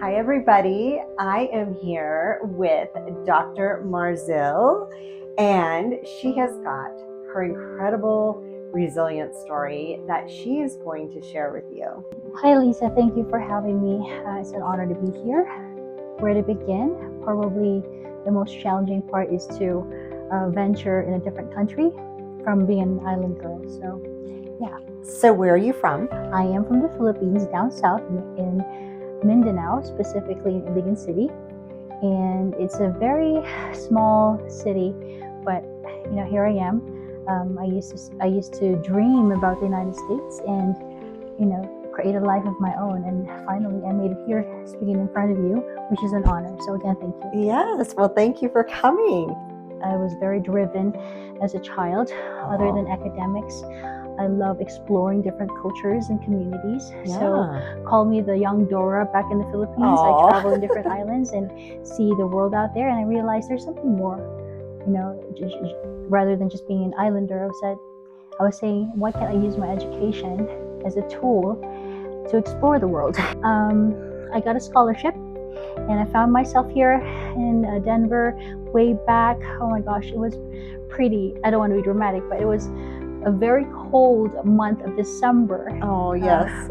Hi everybody, I am here with Dr. Marzil, and she has got her incredible resilience story that she is going to share with you. Hi Lisa, thank you for having me. It's an honor to be here. Where to begin? Probably the most challenging part is to venture in a different country from being an island girl. So where are you from? I am from the Philippines, down south in Mindanao, specifically in Iligan City. And it's a very small city, but here I am. I used to dream about the United States and create a life of my own, and finally I made it here speaking in front of you, which is an honor. So again, thank you. Yes, well, thank you for coming. I was very driven as a child. Other than academics, I love exploring different cultures and communities. Yeah. So call me the young Dora back in the Philippines. Aww. I travel in different islands and see the world out there, and I realized there's something more. Rather than just being an islander, I was saying, why can't I use my education as a tool to explore the world? I got a scholarship, and I found myself here in Denver way back. Oh my gosh, it was pretty, I don't want to be dramatic, but it was a very cold month of December. Oh, yes.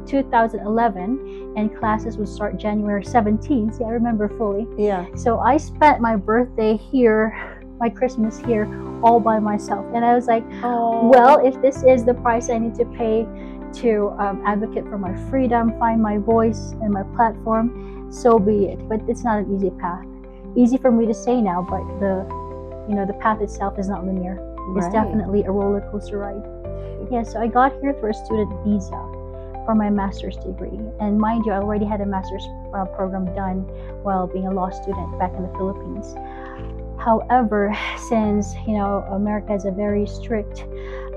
2011, and classes would start January 17th. See, I remember fully. Yeah. So I spent my birthday here, my Christmas here, all by myself. And I was like, well, if this is the price I need to pay to advocate for my freedom, find my voice and my platform, so be it. But it's not an easy path. Easy for me to say now, but the path itself is not linear. It's definitely a roller coaster ride. Yeah, so I got here through a student visa for my master's degree. And mind you, I already had a master's program done while being a law student back in the Philippines. However, since America has a very strict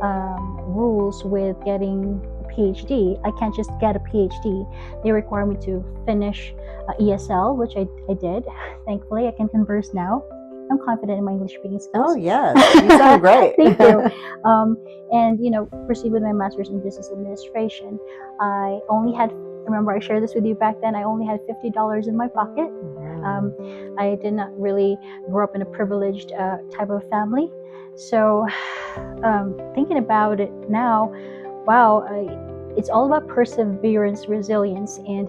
rules with getting a PhD, I can't just get a PhD. They require me to finish ESL, which I did. Thankfully, I can converse now. I'm confident in my English speaking skills. Oh yes, you sound great. Thank you. And proceed with my master's in business administration. I only had, remember I shared this with you back then, I only had $50 in my pocket. I did not really grow up in a privileged type of family. So thinking about it now, wow, it's all about perseverance, resilience, and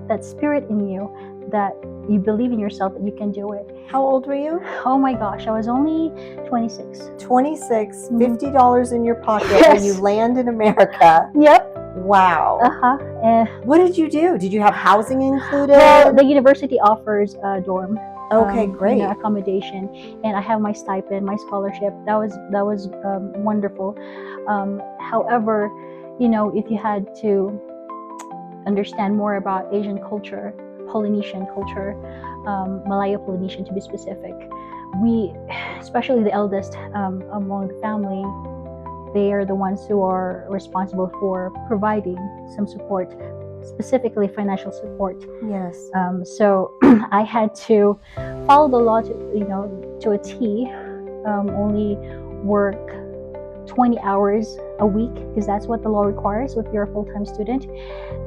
that spirit in you, that you believe in yourself, that you can do it. How old were you? Oh my gosh, I was only 26. 26, $50 in your pocket, Yes. and you land in America. Yep. Wow. What did you do? Did you have housing included? Well, the university offers a dorm. Okay, great. Accommodation, and I have my stipend, my scholarship. That was wonderful. However, if you had to understand more about Asian culture, Polynesian culture, Malayo-Polynesian to be specific, we, especially the eldest among the family, they are the ones who are responsible for providing some support, specifically financial support. Yes. So I had to follow the law to a T, only work 20 hours a week, because that's what the law requires if you're a full-time student.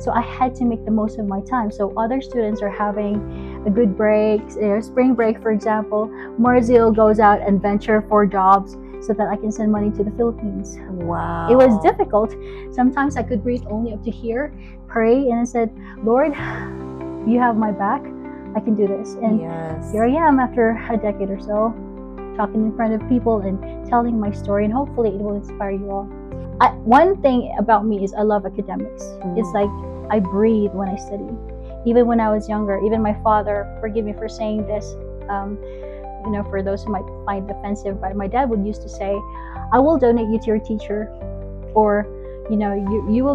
So I had to make the most of my time. So other students are having a good break, spring break, for example. Marzil goes out and venture for jobs so that I can send money to the Philippines. Wow. It was difficult. Sometimes I could breathe only up to here, pray, and I said, Lord, you have my back. I can do this. And here I am after a decade or so, talking in front of people and telling my story, and hopefully it will inspire you all. One thing about me is I love academics. It's like I breathe when I study. Even when I was younger, even my father, forgive me for saying this, for those who might find it offensive, but my dad would used to say, I will donate you to your teacher, or you will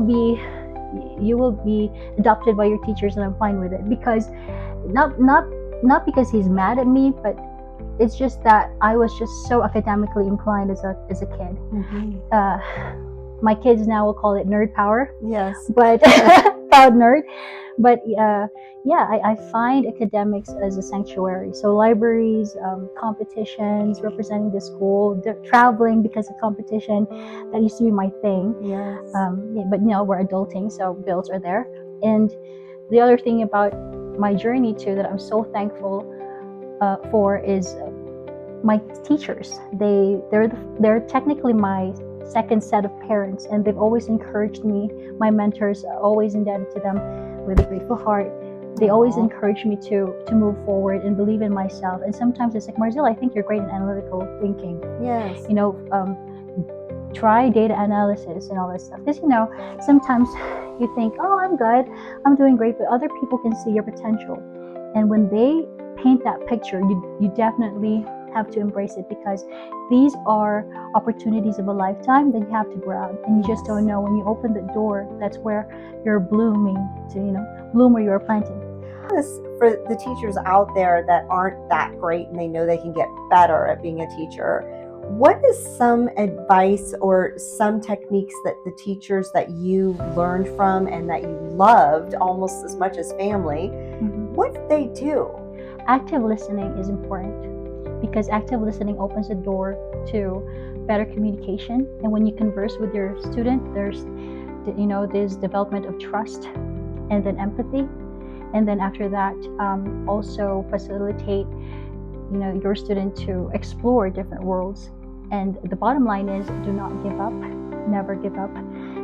be adopted by your teachers, and I'm fine with it. Because not because he's mad at me, but it's just that I was just so academically inclined as a kid. My kids now will call it nerd power. Yes. But proud nerd. But I find academics as a sanctuary. So libraries, competitions, representing the school, traveling because of competition, that used to be my thing. Yes. But we're adulting, so bills are there. And the other thing about my journey too that I'm so thankful for is my teachers. They're technically my second set of parents, and they've always encouraged me. My mentors are always indebted to them with a grateful heart. They always encourage me to move forward and believe in myself. And sometimes it's like, Marzil, I think you're great in analytical thinking. Yes. You know, try data analysis and all that stuff. Because, you know, sometimes you think, oh, I'm good, I'm doing great, but other people can see your potential. And when they paint that picture, you definitely have to embrace it, because these are opportunities of a lifetime that you have to grab, and you just don't know. When you open the door, that's where you're blooming to, you know, bloom where you're planted. For the teachers out there that aren't that great and they know they can get better at being a teacher, what is some advice or some techniques that the teachers that you learned from and that you loved almost as much as family, what did they do? Active listening is important, because active listening opens the door to better communication. And when you converse with your student, there's development of trust and then empathy. And then after that, also facilitate, you know, your student to explore different worlds. And the bottom line is, do not give up, never give up.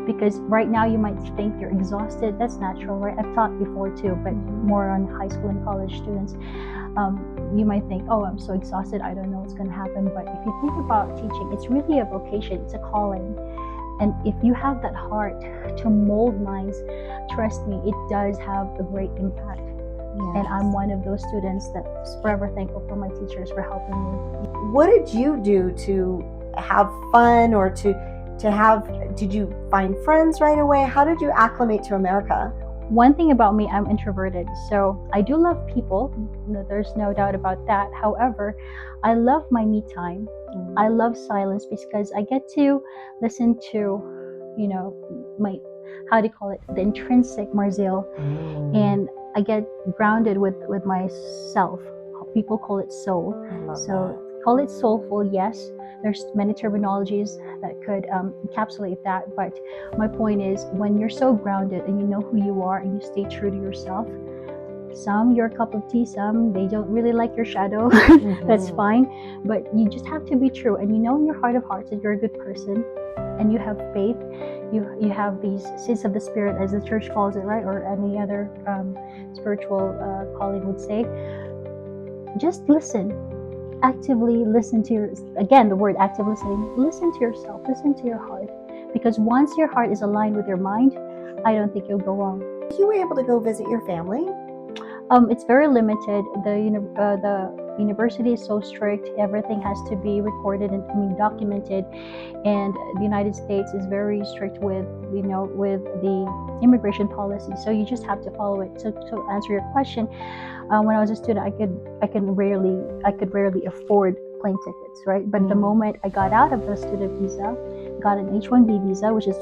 Because right now you might think you're exhausted. That's natural, right? I've taught before too, but more on high school and college students. You might think, oh, I'm so exhausted, I don't know what's going to happen. But if you think about teaching, it's really a vocation, it's a calling. And if you have that heart to mold minds, trust me, it does have a great impact. Yes. And I'm one of those students that's forever thankful for my teachers for helping me. What did you do to have fun, or did you find friends right away? How did you acclimate to America? One thing about me, I'm introverted, so I do love people. There's no doubt about that. However, I love my me time. I love silence, because I get to listen to, you know, my, how do you call it, the intrinsic Marzil, and I get grounded with myself. People call it soul. Call it soulful, yes. There's many terminologies that could encapsulate that, but my point is, when you're so grounded and you know who you are and you stay true to yourself, some you're a cup of tea, some they don't really like your shadow. That's fine, but you just have to be true, and you know in your heart of hearts that you're a good person, and you have faith. You have these seeds of the spirit, as the church calls it, right, or any other spiritual calling would say. Just listen. Actively listen to the word active listening. Listen to yourself, listen to your heart, because once your heart is aligned with your mind, I don't think you'll go wrong. You were able to go visit your family? It's very limited. The university is so strict. Everything has to be recorded and documented, and the United States is very strict with the immigration policy. So you just have to follow it. So to answer your question, when I was a student, I could rarely afford plane tickets, right? But the moment I got out of the student visa, got an H-1B visa, which is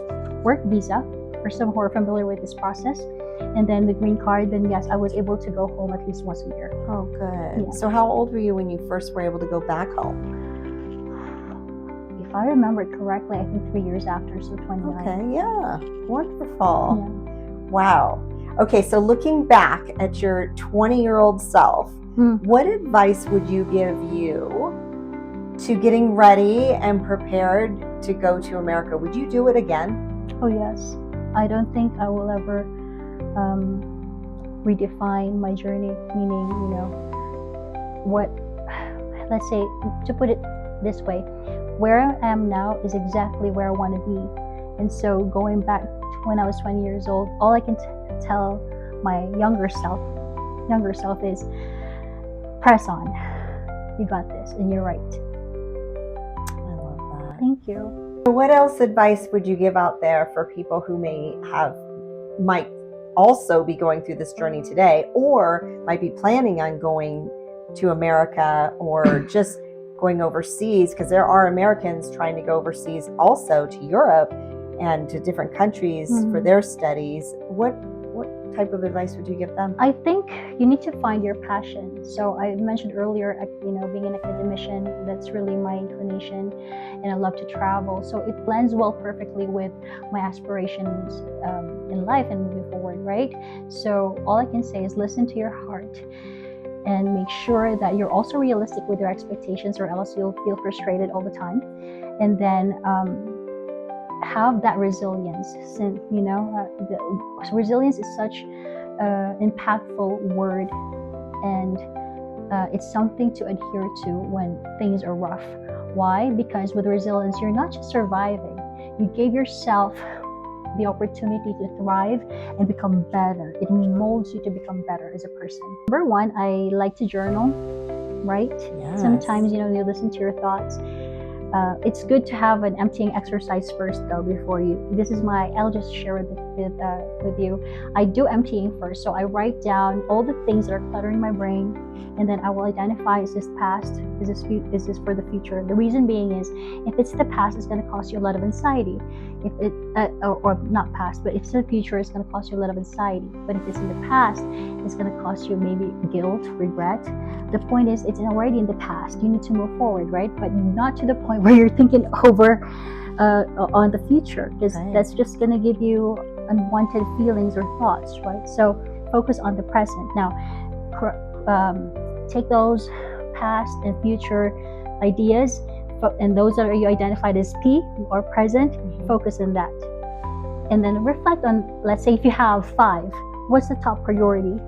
work visa, for some who are familiar with this process, and then the green card, then yes, I was able to go home at least once a year. Oh, good. Yeah. So how old were you when you first were able to go back home? If I remember it correctly, I think 3 years after, so 29. Okay, yeah. Wonderful. Yeah. Wow. Okay, so looking back at your 20-year-old self, what advice would you give you to getting ready and prepared to go to America? Would you do it again? Oh, yes. I don't think I will ever redefine my journey, meaning, let's say, to put it this way, where I am now is exactly where I want to be. And so going back to when I was 20 years old, all I can tell my younger self is, press on. You got this, and you're right. I love that. Thank you. What else advice would you give out there for people who might also be going through this journey today, or might be planning on going to America or just going overseas? Because there are Americans trying to go overseas also to Europe and to different countries for their studies. What type of advice would you give them? I think you need to find your passion. So I mentioned earlier, being an academician, that's really my inclination, and I love to travel. So it blends well perfectly with my aspirations in life and moving forward, right? So all I can say is listen to your heart and make sure that you're also realistic with your expectations, or else you'll feel frustrated all the time. And then have that resilience. Since resilience is such an impactful word, and it's something to adhere to when things are rough. Why? Because with resilience, you're not just surviving. You gave yourself the opportunity to thrive and become better. It molds you to become better as a person. Number one, I like to journal, right? Yes. Sometimes, you listen to your thoughts. It's good to have an emptying exercise first, though, before you. I'll just share with you. I do emptying first. So I write down all the things that are cluttering my brain, and then I will identify, is this past? Is this for the future? The reason being is, if it's the past, it's going to cause you a lot of anxiety. If it, or not past, but if it's the future, it's going to cause you a lot of anxiety. But if it's in the past, it's going to cause you maybe guilt, regret. The point is, it's already in the past. You need to move forward, right? But not to the point where you're thinking over on the future, because that's just going to give you unwanted feelings or thoughts, right? So focus on the present. Now, take those past and future ideas, and those that you identified as P or present, focus on that. And then reflect on, let's say if you have 5, what's the top priority?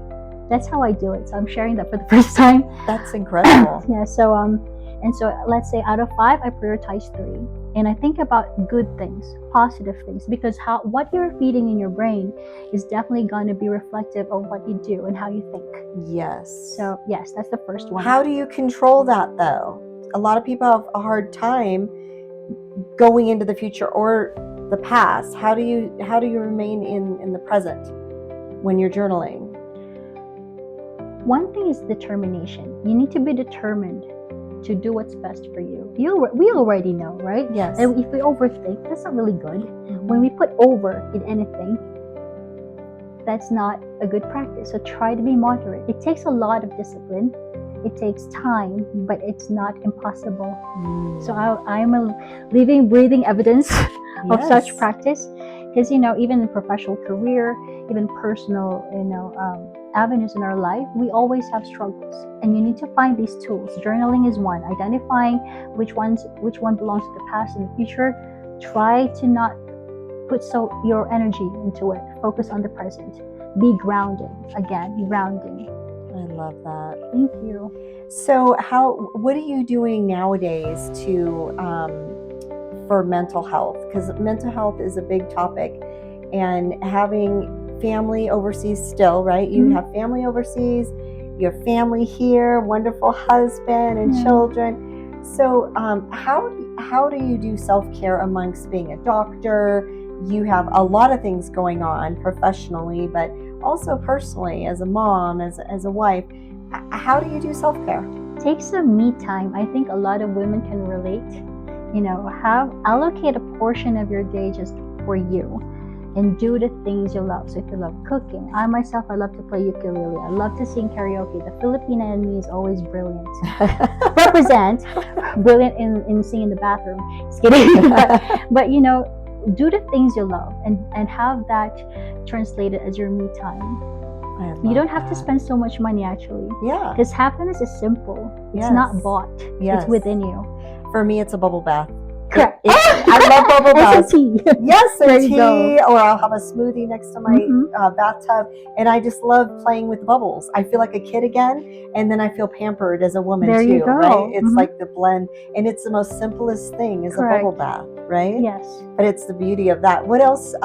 That's how I do it. So I'm sharing that for the first time. That's incredible. Yeah. So let's say out of 5, I prioritize 3, and I think about good things, positive things, because what you're feeding in your brain is definitely going to be reflective of what you do and how you think. Yes. So yes, that's the first one. How do you control that, though? A lot of people have a hard time going into the future or the past. How do you remain in the present when you're journaling? One thing is determination. You need to be determined to do what's best for you. We already know, right? Yes. And if we overthink, that's not really good. When we put over in anything, that's not a good practice. So try to be moderate. It takes a lot of discipline. It takes time, but it's not impossible. So I'm a living, breathing evidence of such practice. Because, even in professional career, even personal, avenues in our life, we always have struggles. And you need to find these tools. Journaling is one. Identifying which one belongs to the past and the future. Try to not put your energy into it. Focus on the present. Be grounded. Again, grounding. I love that. Thank you. So what are you doing nowadays for mental health? Because mental health is a big topic, and having family overseas still, right? You have family overseas, you have family here, wonderful husband and children. So how do you do self-care amongst being a doctor? You have a lot of things going on professionally, but also personally, as a mom, as a wife. How do you do self-care? Take some me time. I think a lot of women can relate. Allocate a portion of your day just for you, and do the things you love. So if you love cooking, I myself, I love to play ukulele. I love to sing karaoke. The Filipina in me is always brilliant. Represent brilliant in singing in the bathroom. Just kidding. but do the things you love, and have that translated as your me time. You don't have to spend so much money, actually. Yeah. Because happiness is simple. It's not bought. It's within you. For me, it's a bubble bath. Correct. I love bubble baths. Tea. Yes, and tea, or I'll have a smoothie next to my bathtub, and I just love playing with bubbles. I feel like a kid again, and then I feel pampered as a woman there too, you go. right? It's like the blend, and it's the most simplest thing is a bubble bath, right? Yes. But it's the beauty of that. What else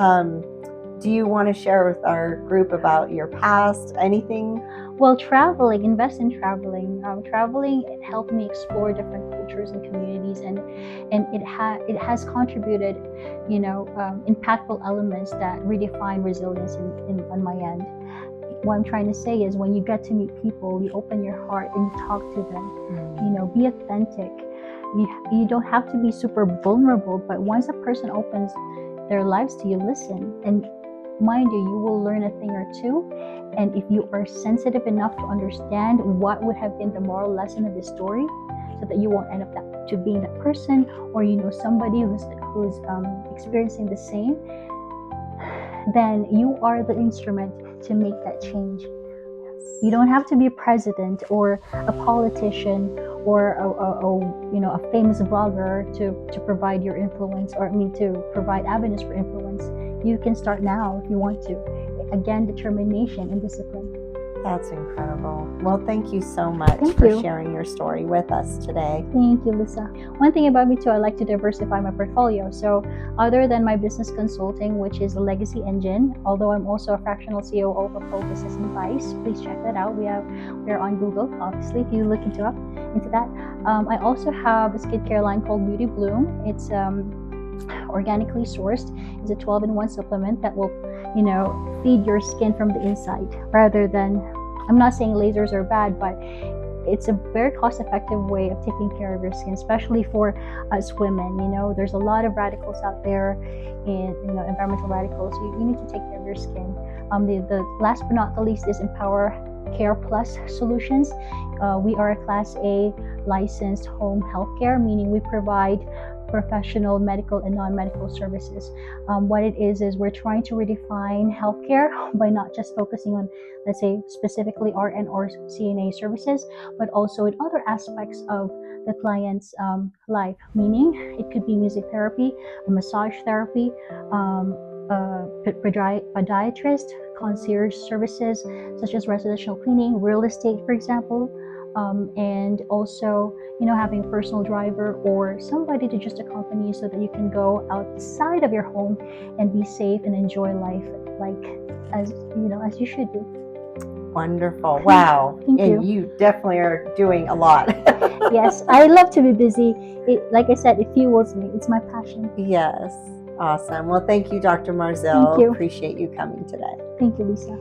do you want to share with our group about your past? Anything? Well, traveling, invest in traveling. Traveling, it helped me explore different cultures and communities, and it has contributed, impactful elements that redefine resilience on my end. What I'm trying to say is, when you get to meet people, you open your heart and you talk to them. Be authentic. You don't have to be super vulnerable, but once a person opens their lives to you, listen, and mind you will learn a thing or two. And if you are sensitive enough to understand what would have been the moral lesson of the story, so that you won't end up to being that person, or somebody who's experiencing the same, then you are the instrument to make that change. You don't have to be a president or a politician or a famous vlogger to provide your influence, or to provide avenues for influence. You can start now if you want to. Again, determination and discipline. That's incredible. Well, thank you so much Thank for you. sharing your story with us today. Thank you, Lisa. One thing about me too, I like to diversify my portfolio. So other than my business consulting, which is the Legacy Engine, although I'm also a fractional COO of Pro Business Advice, please check that out. We're on Google, obviously, if you look into that. I also have a skincare line called Beauty Bloom. It's organically sourced. It's a 12-in-1 supplement that will, feed your skin from the inside, rather than, I'm not saying lasers are bad, but it's a very cost-effective way of taking care of your skin, especially for us women. There's a lot of radicals out there, and environmental radicals. You need to take care of your skin. The last but not the least is Empower Care Plus Solutions. We are a Class A licensed home healthcare, meaning we provide professional medical and non-medical services. What it is we're trying to redefine healthcare by not just focusing on, let's say, specifically RN or CNA services, but also in other aspects of the client's life, meaning it could be music therapy, massage therapy, podiatrist, concierge services such as residential cleaning, real estate, for example, and also having a personal driver or somebody to just accompany you so that you can go outside of your home and be safe and enjoy life as you should do. Wonderful. Wow. Thank you. And you definitely are doing a lot. Yes, I love to be busy. Like I said, it fuels me. It's my passion. Yes. Awesome. Well, thank you, Dr. Marzil. Thank you. Appreciate you coming today. Thank you, Lisa.